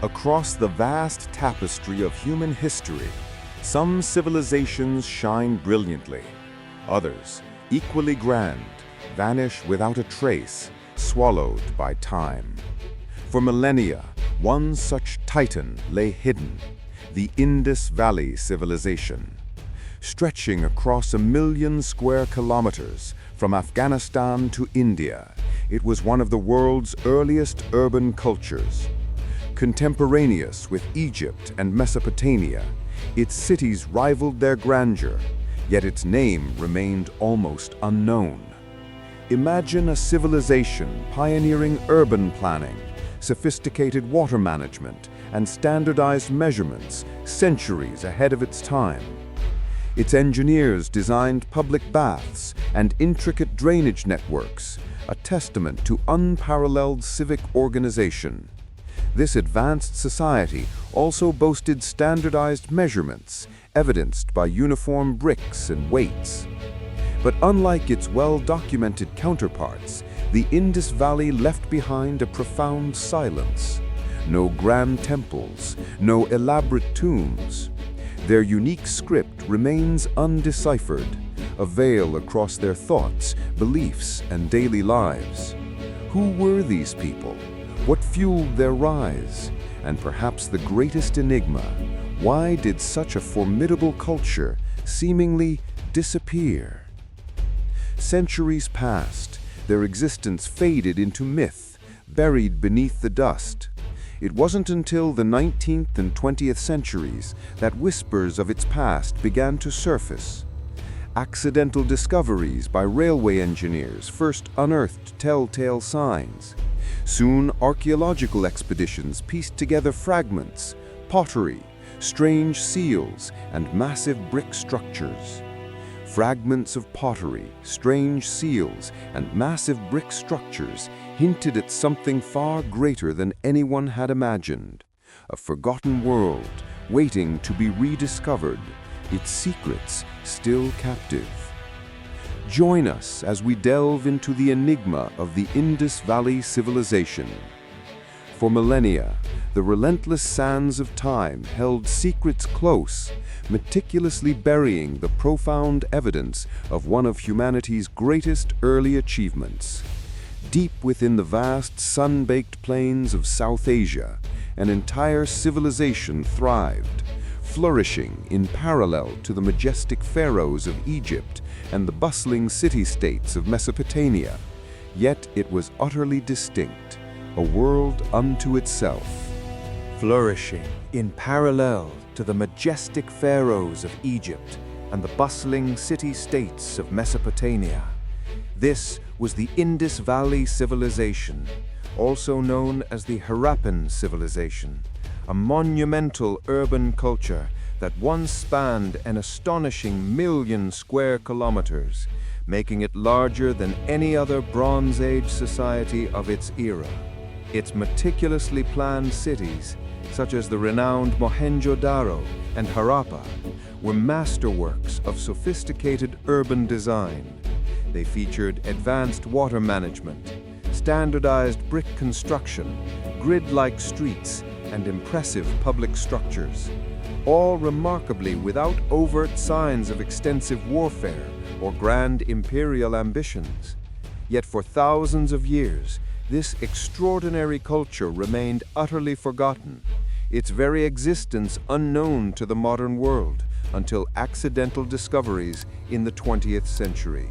Across the vast tapestry of human history, some civilizations shine brilliantly. Others, equally grand, vanish without a trace, swallowed by time. For millennia, one such titan lay hidden, the Indus Valley Civilization. Stretching across 1,000,000 square kilometers from Afghanistan to India, it was one of the world's earliest urban cultures. Contemporaneous with Egypt and Mesopotamia, its cities rivaled their grandeur, yet its name remained almost unknown. Imagine a civilization pioneering urban planning, sophisticated water management, and standardized measurements centuries ahead of its time. Its engineers designed public baths and intricate drainage networks, a testament to unparalleled civic organization. This advanced society also boasted standardized measurements, evidenced by uniform bricks and weights. But unlike its well-documented counterparts, the Indus Valley left behind a profound silence. No grand temples, no elaborate tombs. Their unique script remains undeciphered, a veil across their thoughts, beliefs, and daily lives. Who were these people? What fueled their rise? And perhaps the greatest enigma, why did such a formidable culture seemingly disappear? Centuries passed, their existence faded into myth, buried beneath the dust. It wasn't until the 19th and 20th centuries that whispers of its past began to surface. Accidental discoveries by railway engineers first unearthed telltale signs. Soon, archaeological expeditions pieced together fragments, pottery, strange seals, and massive brick structures. Fragments of pottery, strange seals, and massive brick structures hinted at something far greater than anyone had imagined. A forgotten world, waiting to be rediscovered, its secrets still captive. Join us as we delve into the enigma of the Indus Valley Civilization. For millennia, the relentless sands of time held secrets close, meticulously burying the profound evidence of one of humanity's greatest early achievements. Deep within the vast sun-baked plains of South Asia, an entire civilization thrived, flourishing in parallel to the majestic pharaohs of Egypt and the bustling city-states of Mesopotamia. Yet it was utterly distinct, a world unto itself. Flourishing in parallel to the majestic pharaohs of Egypt and the bustling city-states of Mesopotamia. This was the Indus Valley Civilization, also known as the Harappan civilization, a monumental urban culture that once spanned an astonishing 1,000,000 square kilometers, making it larger than any other Bronze Age society of its era. Its meticulously planned cities, such as the renowned Mohenjo-Daro and Harappa, were masterworks of sophisticated urban design. They featured advanced water management, standardized brick construction, grid-like streets, and impressive public structures, all remarkably without overt signs of extensive warfare or grand imperial ambitions. Yet for thousands of years, this extraordinary culture remained utterly forgotten, its very existence unknown to the modern world until accidental discoveries in the 20th century.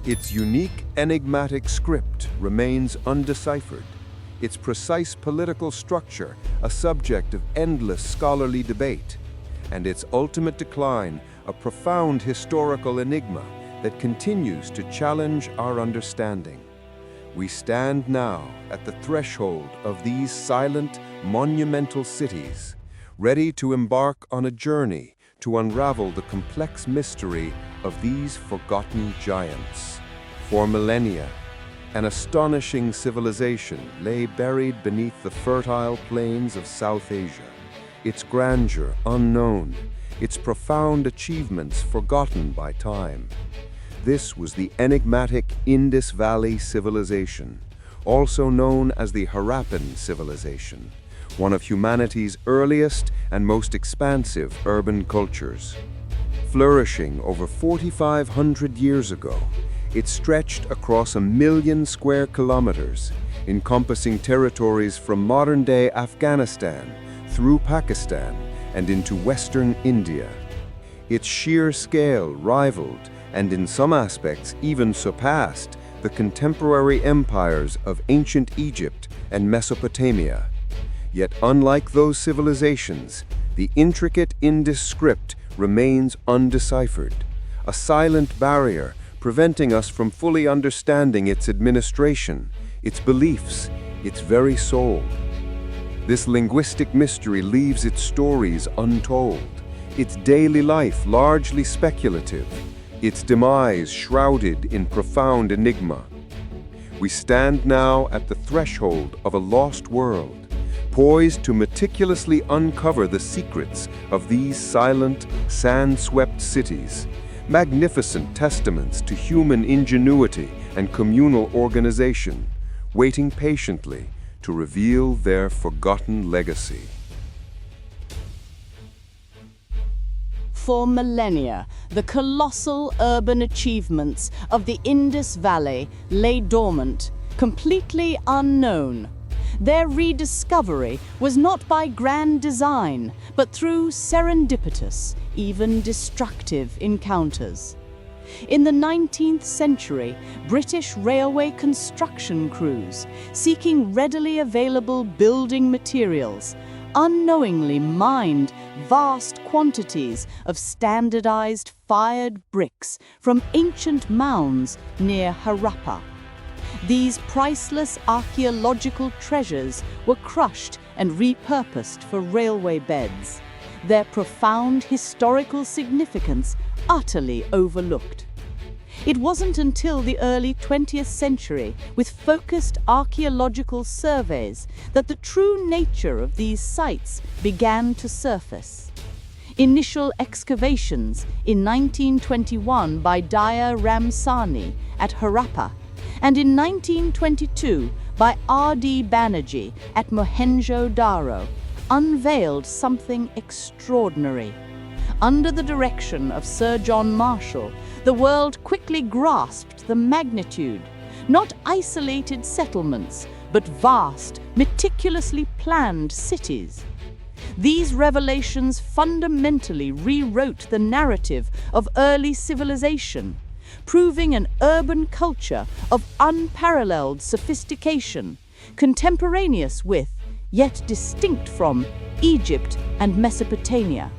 Its unique enigmatic script remains undeciphered, its precise political structure a subject of endless scholarly debate, and its ultimate decline a profound historical enigma that continues to challenge our understanding. We stand now at the threshold of these silent, monumental cities, ready to embark on a journey to unravel the complex mystery of these forgotten giants. For millennia, an astonishing civilization lay buried beneath the fertile plains of South Asia, its grandeur unknown, its profound achievements forgotten by time. This was the enigmatic Indus Valley Civilization, also known as the Harappan civilization, one of humanity's earliest and most expansive urban cultures. Flourishing over 4,500 years ago, it stretched across 1 million square kilometers, encompassing territories from modern-day Afghanistan through Pakistan and into western India. Its sheer scale rivaled, and in some aspects even surpassed, the contemporary empires of ancient Egypt and Mesopotamia. Yet unlike those civilizations, the intricate Indus script remains undeciphered, a silent barrier preventing us from fully understanding its administration, its beliefs, its very soul. This linguistic mystery leaves its stories untold, its daily life largely speculative, its demise shrouded in profound enigma. We stand now at the threshold of a lost world, poised to meticulously uncover the secrets of these silent, sand-swept cities, magnificent testaments to human ingenuity and communal organization, waiting patiently to reveal their forgotten legacy. For millennia, the colossal urban achievements of the Indus Valley lay dormant, completely unknown. Their rediscovery was not by grand design, but through serendipitous, even destructive encounters. In the 19th century, British railway construction crews, seeking readily available building materials, unknowingly mined vast quantities of standardized fired bricks from ancient mounds near Harappa. These priceless archaeological treasures were crushed and repurposed for railway beds, their profound historical significance utterly overlooked. It wasn't until the early 20th century, with focused archaeological surveys, that the true nature of these sites began to surface. Initial excavations in 1921 by Daya Ramsani at Harappa, and in 1922 by R.D. Banerjee at Mohenjo-Daro, unveiled something extraordinary. Under the direction of Sir John Marshall, the world quickly grasped the magnitude, not isolated settlements, but vast, meticulously planned cities. These revelations fundamentally rewrote the narrative of early civilization, proving an urban culture of unparalleled sophistication, contemporaneous with, yet distinct from, Egypt and Mesopotamia.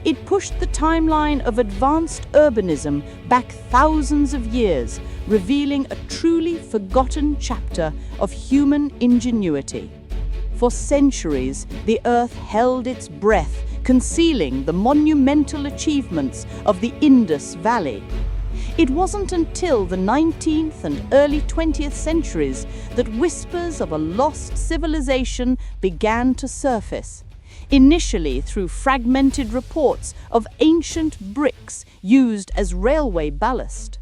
It pushed the timeline of advanced urbanism back thousands of years, revealing a truly forgotten chapter of human ingenuity. For centuries, the Earth held its breath, concealing the monumental achievements of the Indus Valley. It wasn't until the 19th and early 20th centuries that whispers of a lost civilization began to surface, initially through fragmented reports of ancient bricks used as railway ballast.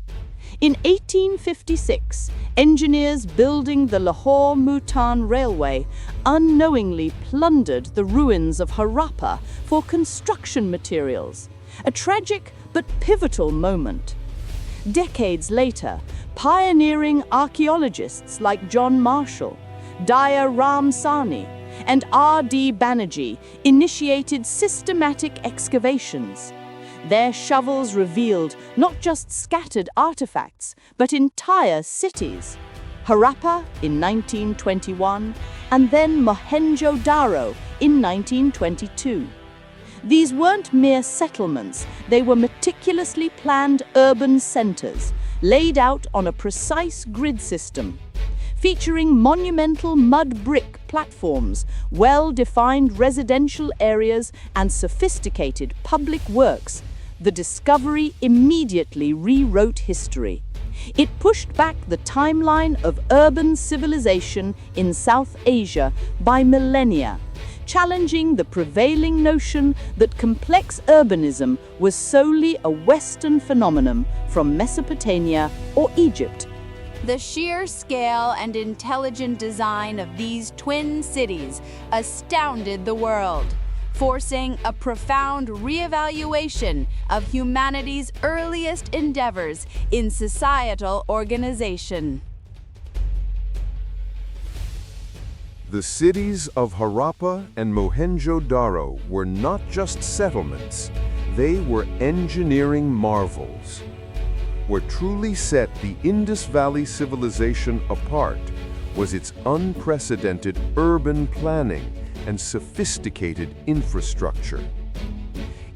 In 1856, engineers building the Lahore-Multan Railway unknowingly plundered the ruins of Harappa for construction materials, a tragic but pivotal moment. Decades later, pioneering archaeologists like John Marshall, Daya Ramsani, and R.D. Banerjee initiated systematic excavations. Their shovels revealed not just scattered artifacts, but entire cities. Harappa in 1921, and then Mohenjo-Daro in 1922. These weren't mere settlements, they were meticulously planned urban centers, laid out on a precise grid system, featuring monumental mud brick platforms, well-defined residential areas, and sophisticated public works. The discovery immediately rewrote history. It pushed back the timeline of urban civilization in South Asia by millennia, challenging the prevailing notion that complex urbanism was solely a Western phenomenon from Mesopotamia or Egypt. The sheer scale and intelligent design of these twin cities astounded the world, forcing a profound reevaluation of humanity's earliest endeavors in societal organization. The cities of Harappa and Mohenjo-Daro were not just settlements, they were engineering marvels. What truly set the Indus Valley Civilization apart was its unprecedented urban planning and sophisticated infrastructure.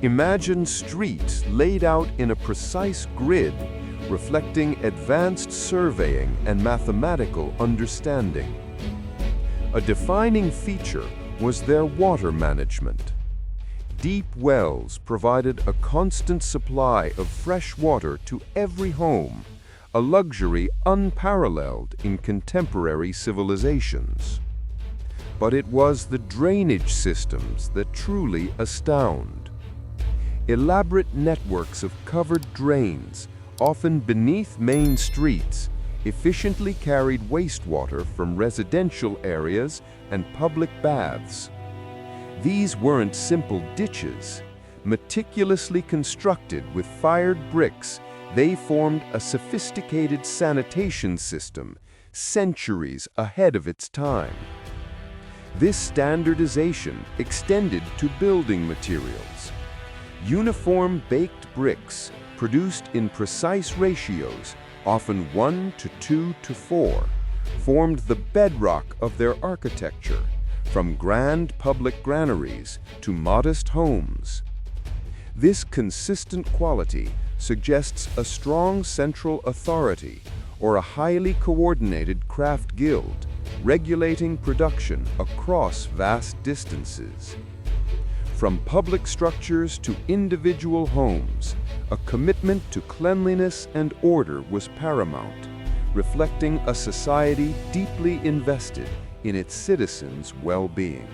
Imagine streets laid out in a precise grid, reflecting advanced surveying and mathematical understanding. A defining feature was their water management. Deep wells provided a constant supply of fresh water to every home, a luxury unparalleled in contemporary civilizations. But it was the drainage systems that truly astound. Elaborate networks of covered drains, often beneath main streets, efficiently carried wastewater from residential areas and public baths. These weren't simple ditches. Meticulously constructed with fired bricks, they formed a sophisticated sanitation system, centuries ahead of its time. This standardization extended to building materials. Uniform baked bricks, produced in precise ratios, often 1 to 2 to 4, formed the bedrock of their architecture, from grand public granaries to modest homes. This consistent quality suggests a strong central authority or a highly coordinated craft guild, regulating production across vast distances. From public structures to individual homes, a commitment to cleanliness and order was paramount, reflecting a society deeply invested in its citizens' well-being.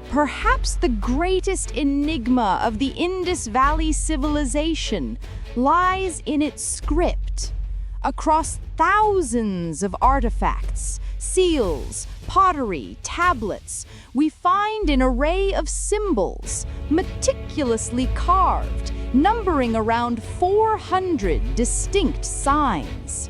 Perhaps the greatest enigma of the Indus Valley Civilization lies in its script. Across thousands of artifacts, seals, pottery, tablets, we find an array of symbols, meticulously carved, numbering around 400 distinct signs.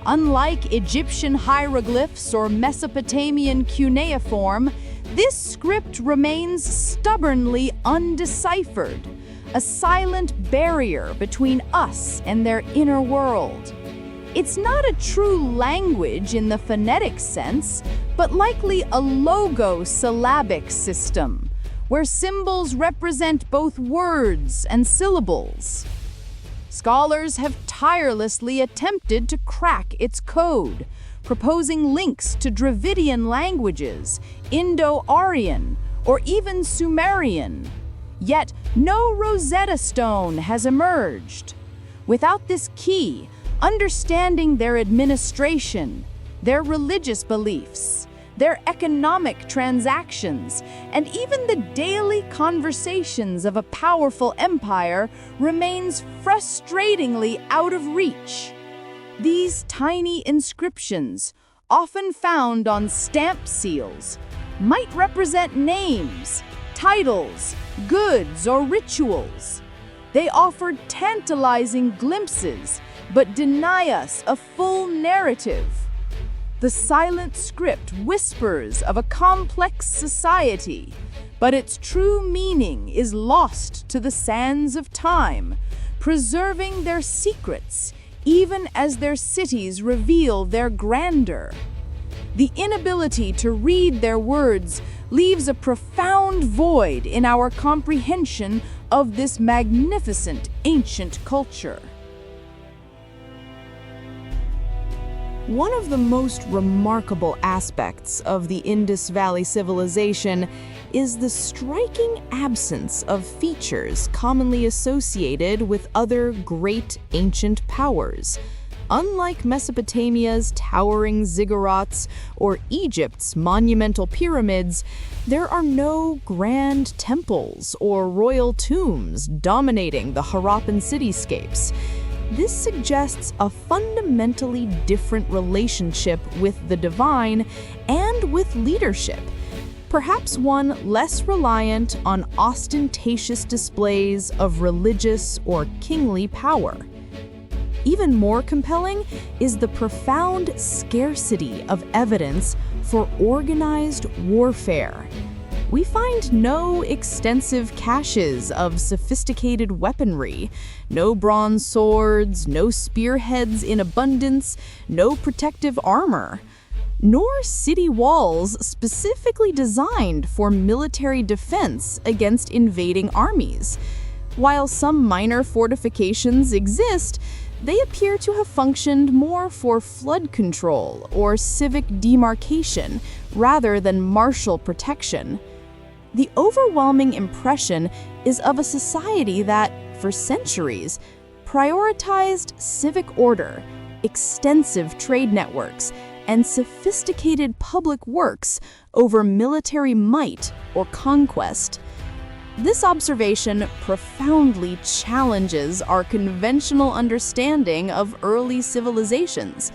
Unlike Egyptian hieroglyphs or Mesopotamian cuneiform, this script remains stubbornly undeciphered, a silent barrier between us and their inner world. It's not a true language in the phonetic sense, but likely a logo-syllabic system, where symbols represent both words and syllables. Scholars have tirelessly attempted to crack its code, proposing links to Dravidian languages, Indo-Aryan, or even Sumerian. Yet no Rosetta Stone has emerged. Without this key, understanding their administration, their religious beliefs, their economic transactions, and even the daily conversations of a powerful empire remains frustratingly out of reach. These tiny inscriptions, often found on stamp seals, might represent names, titles, goods, or rituals. They offer tantalizing glimpses, but deny us a full narrative. The silent script whispers of a complex society, but its true meaning is lost to the sands of time, preserving their secrets even as their cities reveal their grandeur. The inability to read their words leaves a profound void in our comprehension of this magnificent ancient culture. One of the most remarkable aspects of the Indus Valley Civilization is the striking absence of features commonly associated with other great ancient powers. Unlike Mesopotamia's towering ziggurats or Egypt's monumental pyramids, there are no grand temples or royal tombs dominating the Harappan cityscapes. This suggests a fundamentally different relationship with the divine and with leadership, perhaps one less reliant on ostentatious displays of religious or kingly power. Even more compelling is the profound scarcity of evidence for organized warfare. We find no extensive caches of sophisticated weaponry, no bronze swords, no spearheads in abundance, no protective armor, nor city walls specifically designed for military defense against invading armies. While some minor fortifications exist, they appear to have functioned more for flood control or civic demarcation rather than martial protection. The overwhelming impression is of a society that, for centuries, prioritized civic order, extensive trade networks, and sophisticated public works over military might or conquest. This observation profoundly challenges our conventional understanding of early civilizations,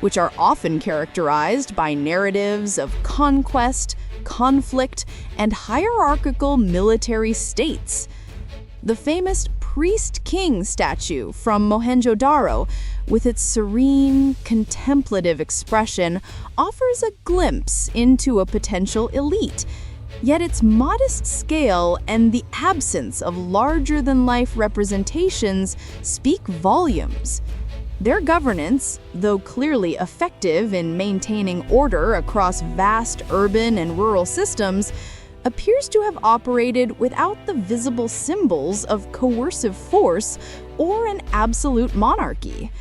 which are often characterized by narratives of conquest, conflict, and hierarchical military states. The famous priest-king statue from Mohenjo-Daro, with its serene, contemplative expression, offers a glimpse into a potential elite. Yet its modest scale and the absence of larger-than-life representations speak volumes. Their governance, though clearly effective in maintaining order across vast urban and rural systems, appears to have operated without the visible symbols of coercive force or an absolute monarchy.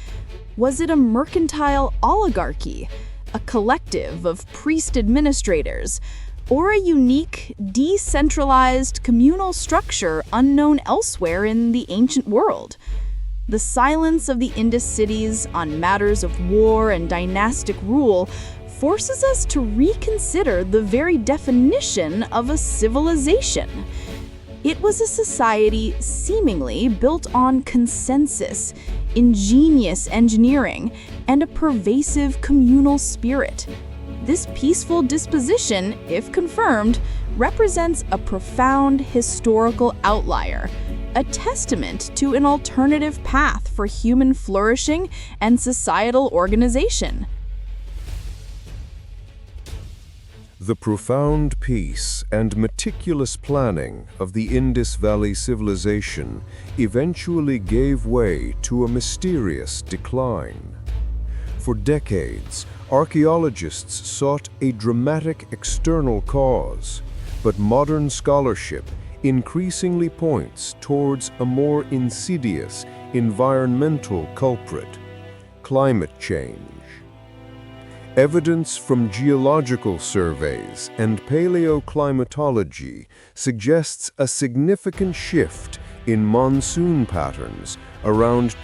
Was it a mercantile oligarchy, a collective of priest administrators, or a unique, decentralized communal structure unknown elsewhere in the ancient world? The silence of the Indus cities on matters of war and dynastic rule forces us to reconsider the very definition of a civilization. It was a society seemingly built on consensus, ingenious engineering, and a pervasive communal spirit. This peaceful disposition, if confirmed, represents a profound historical outlier, a testament to an alternative path for human flourishing and societal organization. The profound peace and meticulous planning of the Indus Valley Civilization eventually gave way to a mysterious decline. For decades, archaeologists sought a dramatic external cause, but modern scholarship increasingly points towards a more insidious environmental culprit: climate change. Evidence from geological surveys and paleoclimatology suggests a significant shift in monsoon patterns around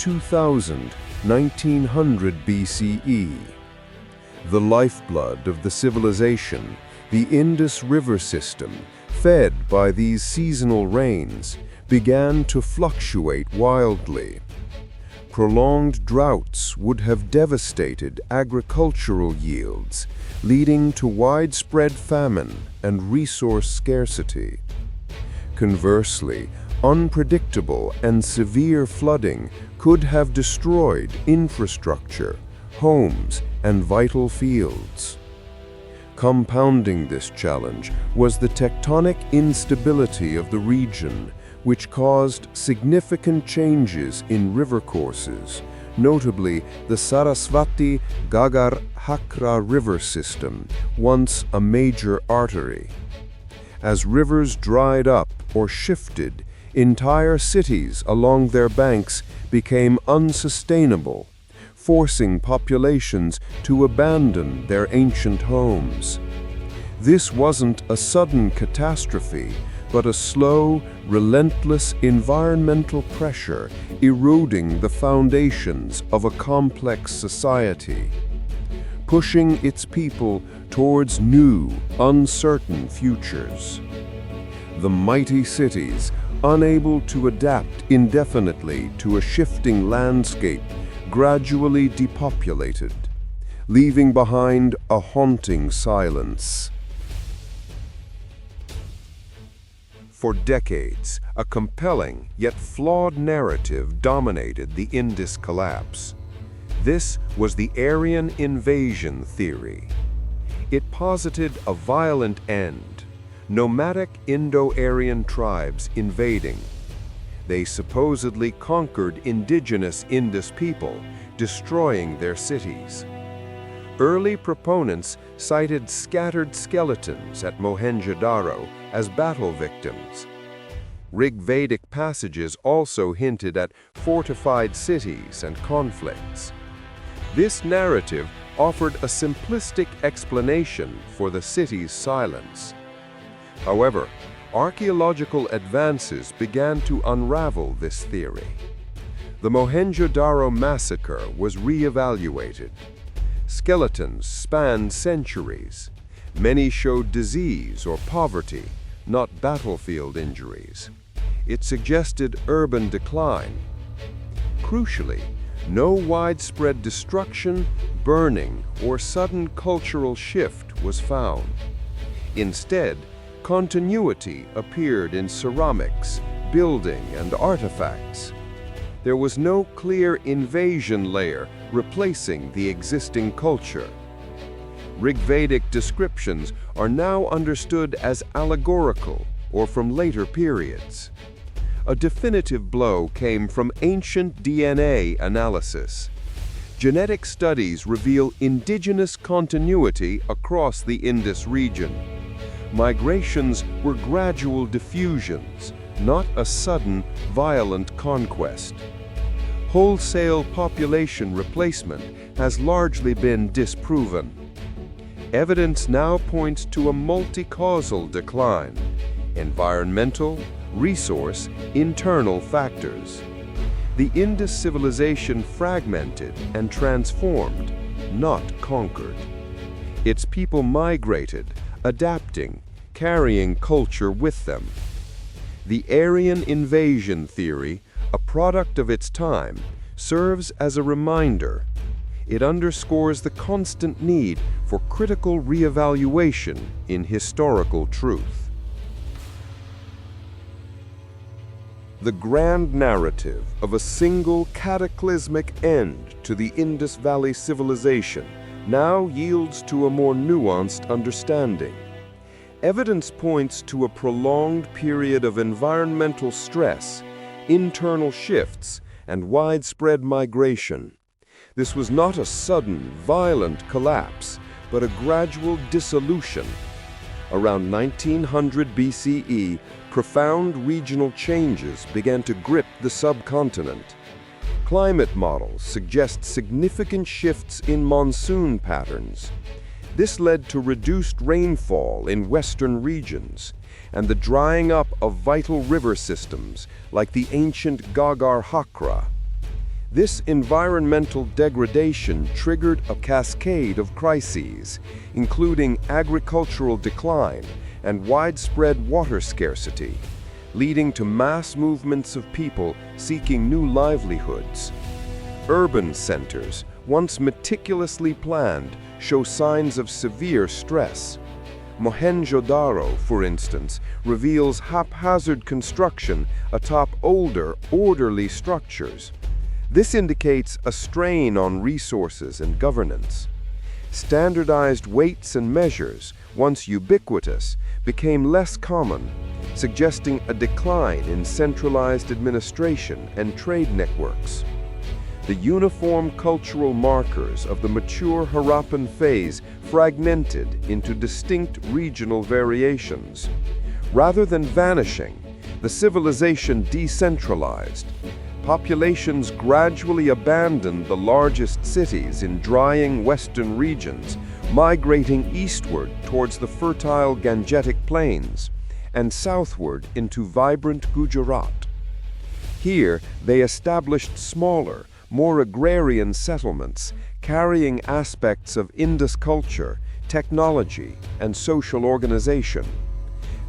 1900 BCE. The lifeblood of the civilization, the Indus River system, fed by these seasonal rains, began to fluctuate wildly. Prolonged droughts would have devastated agricultural yields, leading to widespread famine and resource scarcity. Conversely, unpredictable and severe flooding could have destroyed infrastructure, homes, and vital fields. Compounding this challenge was the tectonic instability of the region, which caused significant changes in river courses, notably the Sarasvati-Ghaggar-Hakra river system, once a major artery. As rivers dried up or shifted, entire cities along their banks became unsustainable, forcing populations to abandon their ancient homes. This wasn't a sudden catastrophe, but a slow, relentless environmental pressure eroding the foundations of a complex society, pushing its people towards new, uncertain futures. The mighty cities, unable to adapt indefinitely to a shifting landscape, gradually depopulated, leaving behind a haunting silence. For decades, a compelling yet flawed narrative dominated the Indus collapse. This was the Aryan invasion theory. It posited a violent end, nomadic Indo-Aryan tribes invading. They supposedly conquered indigenous Indus people, destroying their cities. Early proponents cited scattered skeletons at Mohenjo-Daro as battle victims. Rig-Vedic passages also hinted at fortified cities and conflicts. This narrative offered a simplistic explanation for the city's silence. However, archaeological advances began to unravel this theory. The Mohenjo-Daro massacre was re-evaluated. Skeletons spanned centuries. Many showed disease or poverty, not battlefield injuries. It suggested urban decline. Crucially, no widespread destruction, burning, or sudden cultural shift was found. Instead, continuity appeared in ceramics, building, and artifacts. There was no clear invasion layer replacing the existing culture. Rig-Vedic descriptions are now understood as allegorical or from later periods. A definitive blow came from ancient DNA analysis. Genetic studies reveal indigenous continuity across the Indus region. Migrations were gradual diffusions, not a sudden, violent conquest. Wholesale population replacement has largely been disproven. Evidence now points to a multi-causal decline: environmental, resource, internal factors. The Indus civilization fragmented and transformed, not conquered. Its people migrated, adapting, carrying culture with them. The Aryan invasion theory, a product of its time, serves as a reminder. It underscores the constant need for critical reevaluation in historical truth. The grand narrative of a single cataclysmic end to the Indus Valley Civilization now yields to a more nuanced understanding. Evidence points to a prolonged period of environmental stress, internal shifts, and widespread migration. This was not a sudden, violent collapse, but a gradual dissolution. Around 1900 BCE, profound regional changes began to grip the subcontinent. Climate models suggest significant shifts in monsoon patterns. This led to reduced rainfall in western regions and the drying up of vital river systems like the ancient Gagar Hakra. This environmental degradation triggered a cascade of crises, including agricultural decline and widespread water scarcity, leading to mass movements of people seeking new livelihoods. Urban centers, once meticulously planned, show signs of severe stress. Mohenjo-Daro, for instance, reveals haphazard construction atop older, orderly structures. This indicates a strain on resources and governance. Standardized weights and measures, once ubiquitous, became less common, suggesting a decline in centralized administration and trade networks. The uniform cultural markers of the mature Harappan phase fragmented into distinct regional variations. Rather than vanishing, the civilization decentralized. Populations gradually abandoned the largest cities in drying western regions, migrating eastward towards the fertile Gangetic plains and southward into vibrant Gujarat. Here, they established smaller, more agrarian settlements, carrying aspects of Indus culture, technology, and social organization.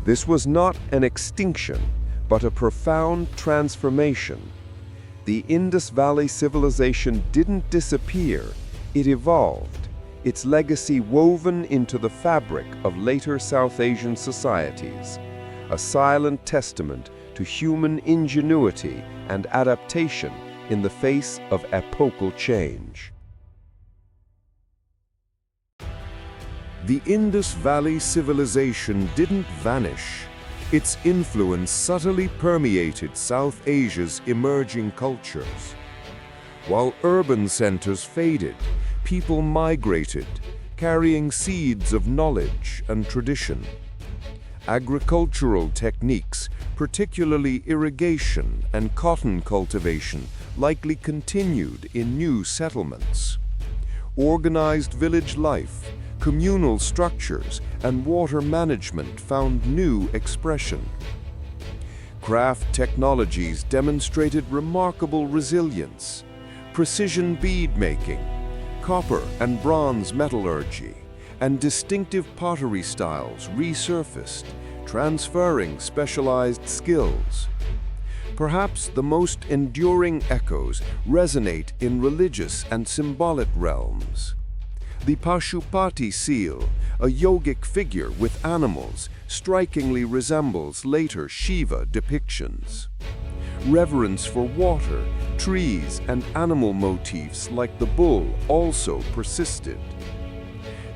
This was not an extinction, but a profound transformation. The Indus Valley Civilization didn't disappear, it evolved, its legacy woven into the fabric of later South Asian societies, a silent testament to human ingenuity and adaptation in the face of epochal change. The Indus Valley Civilization didn't vanish. Its influence subtly permeated South Asia's emerging cultures. While urban centers faded, people migrated, carrying seeds of knowledge and tradition. Agricultural techniques, particularly irrigation and cotton cultivation, likely continued in new settlements. Organized village life, communal structures, and water management found new expression. Craft technologies demonstrated remarkable resilience. Precision bead making, copper and bronze metallurgy, and distinctive pottery styles resurfaced, transferring specialized skills. Perhaps the most enduring echoes resonate in religious and symbolic realms. The Pashupati seal, a yogic figure with animals, strikingly resembles later Shiva depictions. Reverence for water, trees, and animal motifs like the bull also persisted.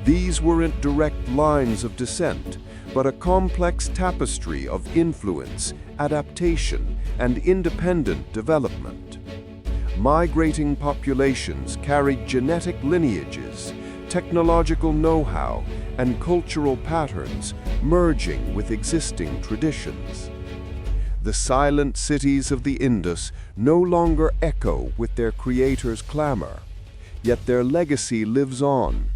These weren't direct lines of descent, but a complex tapestry of influence, adaptation, and independent development. Migrating populations carried genetic lineages, technological know-how, and cultural patterns merging with existing traditions. The silent cities of the Indus no longer echo with their creators' clamor, yet their legacy lives on,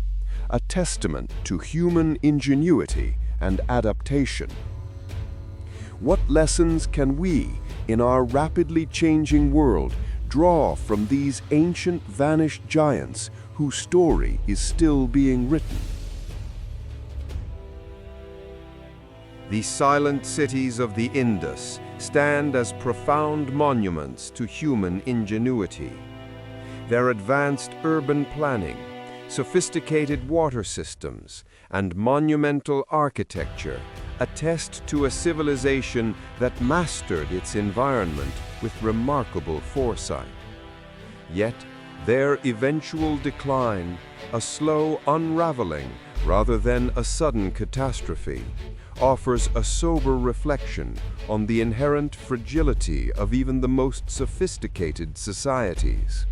a testament to human ingenuity and adaptation. What lessons can we, in our rapidly changing world, draw from these ancient vanished giants whose story is still being written? The silent cities of the Indus stand as profound monuments to human ingenuity. Their advanced urban planning, sophisticated water systems, and monumental architecture attest to a civilization that mastered its environment with remarkable foresight. Yet, their eventual decline, a slow unraveling rather than a sudden catastrophe, offers a sober reflection on the inherent fragility of even the most sophisticated societies.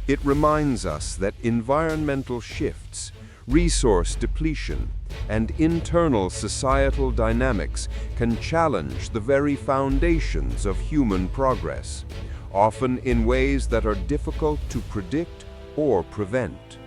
It reminds us that environmental shifts, resource depletion, and internal societal dynamics can challenge the very foundations of human progress, often in ways that are difficult to predict or prevent.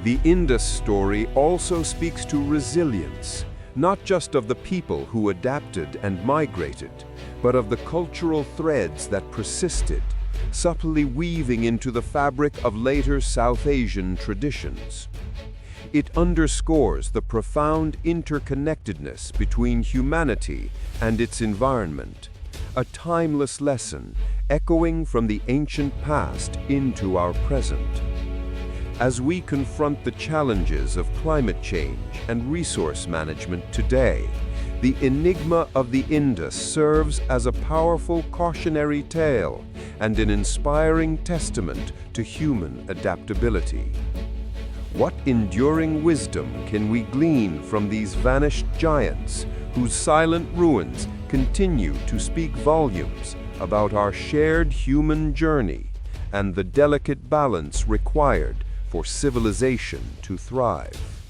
The Indus story also speaks to resilience, not just of the people who adapted and migrated, but of the cultural threads that persisted, subtly weaving into the fabric of later South Asian traditions. It underscores the profound interconnectedness between humanity and its environment, a timeless lesson echoing from the ancient past into our present. As we confront the challenges of climate change and resource management today, the enigma of the Indus serves as a powerful cautionary tale and an inspiring testament to human adaptability. What enduring wisdom can we glean from these vanished giants whose silent ruins continue to speak volumes about our shared human journey and the delicate balance required for civilization to thrive?